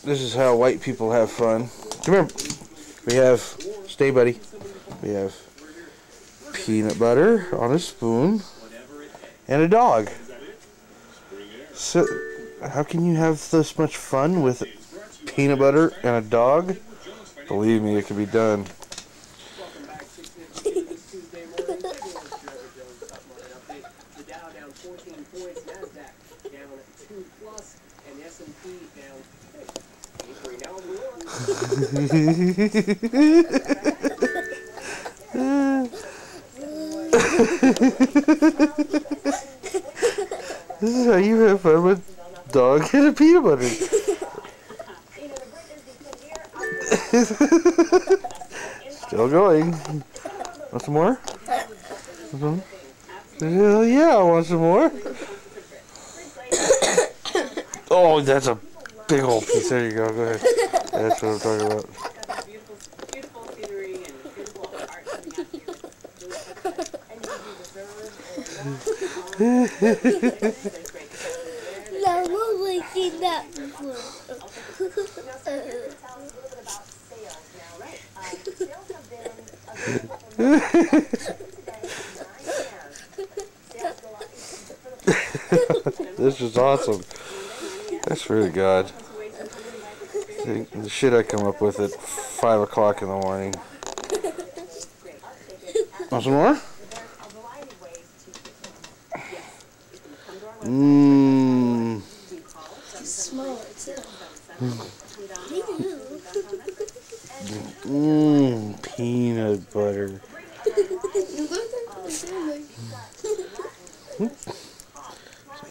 This is how white people have fun. Come here. We have, stay buddy. We have peanut butter on a spoon and a dog. So, how can you have this much fun with peanut butter and a dog? Believe me, it can be done. This is how you have fun with dog and a peanut butter. Still going. Want some more? Hell yeah, I want some more. Oh, that's a big old piece. There you go. Go ahead. That's what I'm talking about. Beautiful scenery and beautiful art coming out here. No, we'll see that before. This is awesome. That's really good. The shit I come up with at 5 o'clock in the morning. Want some more? Mmm. Small too. Mmm. Peanut butter.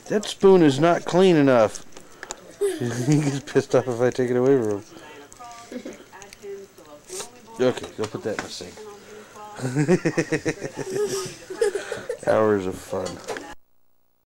That spoon is not clean enough. He gets pissed off if I take it away from him. Okay, go put that in the sink. Hours of fun.